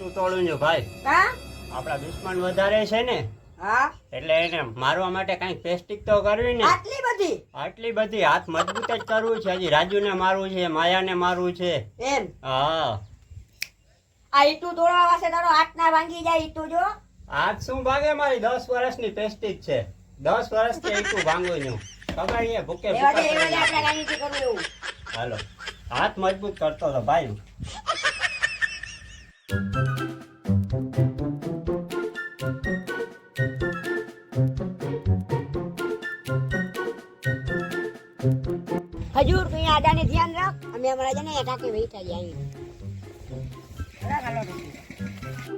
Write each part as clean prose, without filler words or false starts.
ઈટું તોડું છું ભાઈ. કા આપડા દુશ્મન વધારે છે ને, હા એટલે એને મારવા માટે કઈક ટેસ્ટિંગ તો કરવી ને. આટલી બધી હાથ મજબૂત જ કરવું છે. હજી રાજુને મારવું છે, માયાને મારવું છે. એમ હા, આ ઈટું તોડવા વાસે તારો હાથ ના ભાંગી જાય. ઈટું જો હાથ શું ભાગે? મારી 10 વર્ષની ટેસ્ટિંગ છે. 10 વર્ષથી ઈટું ભાંગું છું. ખબર છે ભૂકે આપણે કઈ નથી કરવું એવું. હાલો, હાથ મજબૂત કરતો હતો ભાઈ. હજુર તું આડાને ધ્યાન રાખ. અમે અમારા જને ટાકે બેઠા જાય.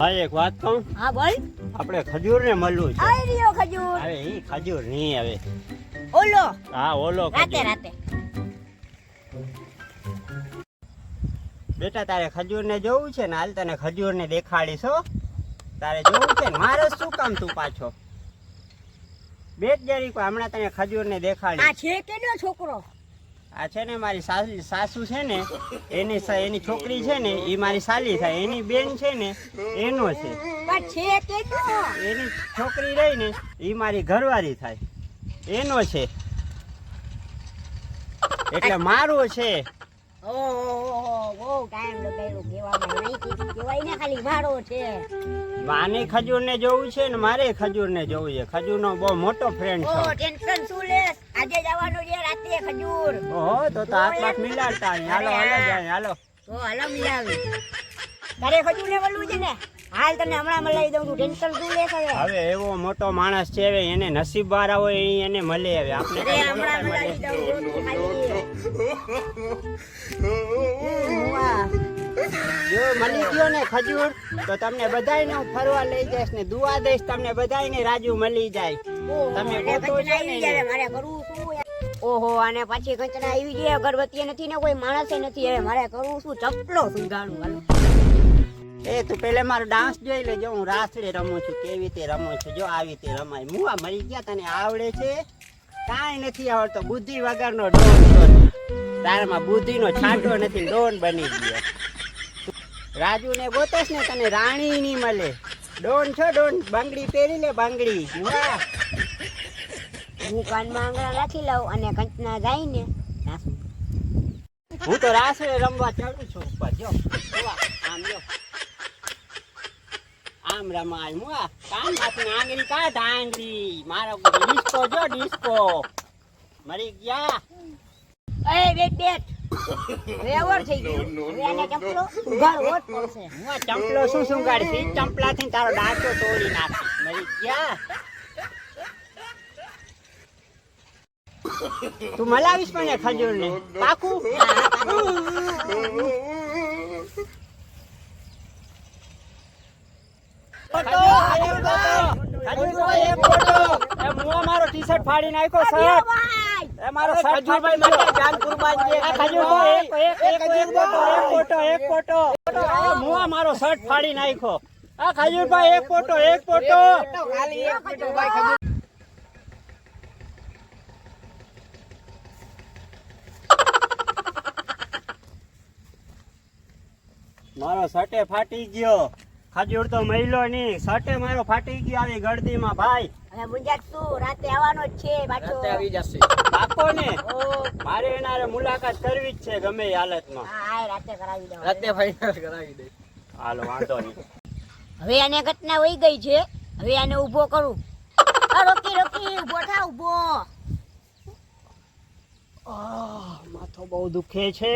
હા, એક વાત કહું. હા બોલ. આપણે ખજૂર ને મળવું છે. આઈ રહ્યો ખજૂર. હવે ઈ ખજૂર નહીં આવે. ઓલો હા, ઓલો રાતે ખજૂર. રાતે બેટા તારે ખજૂર ને જોવું છે ને? હાલ તને ખજૂર ને દેખાડીશ હો. તારે જોવું છે ને? મારે શું કામ તું પાછો? બેટ જરી કો, હમણાં તને ખજૂર ને આ દેખાડીશ. છે કેનો છોકરો? આ છે ને મારી સાસુ છે ને, એની છોકરી છે ને, એ મારી સાલી થાય. એની બેન છે ને, એનો છે. પણ છે કેનો? એની છોકરી રહી ને, એ મારી ઘરવાળી થાય. એનો છે, એટલે મારું છે. ઓહો બહુ ટાઈમ લગાડ્યો કેવામાં. નહીં કહેવાય ને ખાલી મારો છે. માને ખજૂર ને જોવું છે ને મારે ખજૂર ને જોવું છે. ખજૂર નો બહુ મોટો ફ્રેન્ડ ઓ છે. ટેન્શન શું લેસ? આજે જવાનું છે રાતે ખજૂર. ઓહો, તો આટલા મિલાડતા અહીં. હાલો હાલો જાય, હાલો. તો હાલો મિલાવી. તારે ખજૂર ને મળવું છે ને? હાલ તને હમણાં મલાવી દઉં. તું ટેન્શન શું લેસ? હવે એવો મોટો માણસ છે, હવે એને નસીબ વાળા હોય એને મળે. હવે આપણે અરે હમણાં મલાવી દઉં. તું ખાલી જો મળી ગયો ને ખજૂર, તો તમને બધાયને હું ફરવા લઈ જઈશ ને દુઆ દઈશ તમને બધાયને. રાજુ મળી જાય. તમે ગોતો છો ને એને. મારે કરવું શું? ઓહો, અને પછી કંચના આવી જાય. અગરબત્તી નથી ને કોઈ માણસે નથી. હવે મારે કરવું શું? ચપલો સુંઘાણું. હાલો એ તું પેલે મારો ડાન્સ જોઈ લેજો. હું રાસડે રમું છું, કેવી રીતે રમું છું. જો આવી રીતે રમાય. મુવા મરી ગયા. તને આવડે છે? કાંઈ નથી આવડતો. બુદ્ધિ વગરનો ડોન છો. તારામાં બુદ્ધિનો છાંટો નથી, ડોન બની ગયો. રાજુ ને ગોતેશ ને તને રાણી ની મળે. ડોન છો ડોન. બંગડી પહેરી લે, બંગડી. વાહ, હું કાનમાં આંગળા રાખી લઉં અને કંચના જાય ને નાસું. હું તો રાસડે રમવા ચડું છું ઉપર. જો આમ જો, આમ રમાય. મુઆ કાન માંથી આંગળી કાઢ, આંગળી. મારો ડિસ્કો જો, ડિસ્કો. મરી ગયા. એ બેટ બેટ રેવર થઈ ગયું. હવે આને ચપલો સુંઘાડવો જ પડશે. હું આ ચંપલો શું સુંગાડીશ? ઈ ચંપલાથી તારો ડાંચો તોડી નાખીશ. મરી ગયા. તું મલાવીશ મને ખજૂર ને? પાકું? મારો ટી શર્ટ ફાડી નાખ્યો. શર્ટ એ મારો શર્ટ ફાડી નાખ્યો. જાન કુરબાન છે. ખજૂરભાઈ એક ફોટો. મુઆ મારો શર્ટ ફાડી નાખ્યો. આ ખજૂરભાઈ એક ફોટો. ખાલી એક ફોટો ભાઈ. ખજૂર મારો શર્ટે ફાટી ગયો. ખજૂર તો મહિલો ની. શર્ટે મારો ફાટી ગયો આવી ગળદીમાં ભાઈ. હવે મુંજાત શું? રાતે આવવાનો જ છે પાછો. રાતે આવી જશે. પાકો ને? ઓ મારે એના મુલાકાત કરવી જ છે ગમે એ હાલતમાં. હા રાતે કરાવી દઉં. રાતે ફાઇનલ કરાવી દે. હાલો, વાંધો નહીં. હવે આને ઘટના વહી ગઈ છે. હવે આને ઊભો કરું. આ રોકી ઊભો થા ઊભો. માથો બહુ દુખે છે.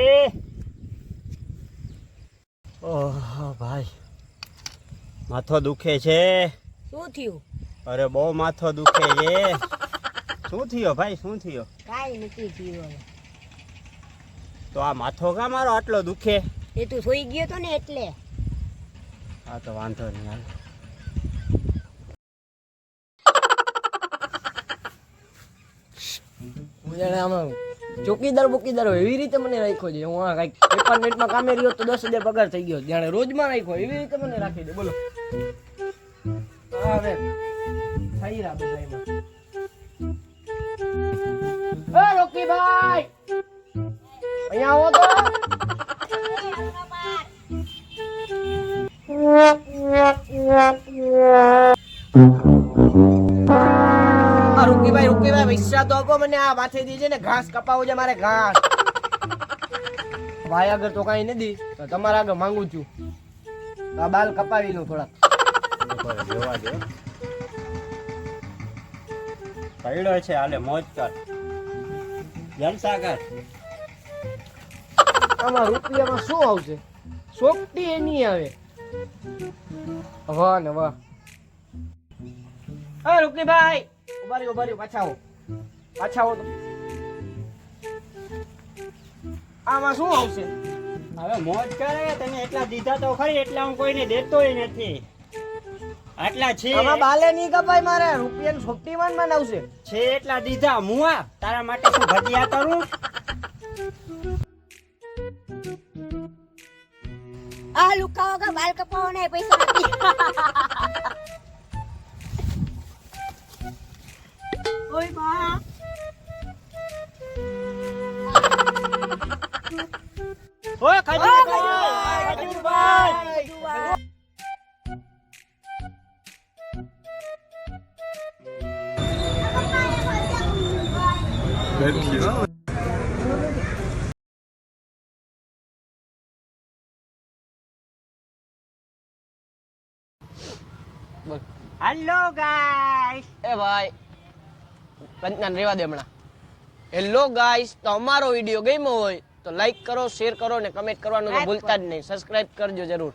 ઓહ ભાઈ, માથો દુખે છે. શું થયું? અરે બહુ માથો દુખે છે. શું થયો ભાઈ? શું થયો? કાઈ નથી થયું. તો આ માથો કા મારો આટલો દુખે? એ તું સોઈ ગયો તો ને એટલે. હા તો વાંધો નહીં. હાલ હું જાણે આમાં ચોકીદાર બોકીદાર હોય એવી રીતે મને રાખ્યો છે. હું આ કઈક ડિપાર્ટમેન્ટમાં કામે રહ્યો તો 10,000 પગાર થઈ ગયો. જાણે રોજમાં રાખ્યો એવી રીતે મને રાખી દે. બોલો હા હવે થઈ રહ્યા બધા એમાં. એ રોકીભાઈ અહીંયા આવો તો. રૂકીભાઈ પૈસા તો આપો મને. આ માથેથી છે ને ઘાસ કપાવું છે મારે, ઘાસ. ભાઈ આગળ તો કઈ નથી, તો તમારા આગળ માંગુ છું. આ બાલ કપાવી લઉં થોડાક. જોવા દે પડ્યો છે, હાલે મોજ કર, જલસા કર. આમાં રૂપિયામાં શું આવશે? સોકટી એ નહીં આવે. વાહ ને વાહ. હા રૂકીભાઈ, ઉભા રહ્યો, પાછા આવો તો. આમાં શું આવશે? હવે મોજ કરે, તને એટલા દીધા તો ખરી, એટલા હું કોઈને દેતોય નથી. આટલા છે, આમાં બાલે નહીં કપાય મારે, રૂપિયાની સોકટીમાં જ મને આવશે. છે એટલા દીધા. મુઆ તારા માટે શું ભજીયા કરું? આ લુકાઓ કા બાલ કપાવવાના પૈસા નથી. ઓય બા. ઓય ખજૂરભાઈ. Hello guys. એ ભાઈ કંચના રેવા દે હમણાં. હેલો ગાઈસ, તો અમારો વિડીયો ગમ્યો હોય તો લાઈક કરો, શેર કરો ને કમેન્ટ કરવાનું તો ભૂલતા જ નહીં. સબસ્ક્રાઇબ કરજો જરૂર.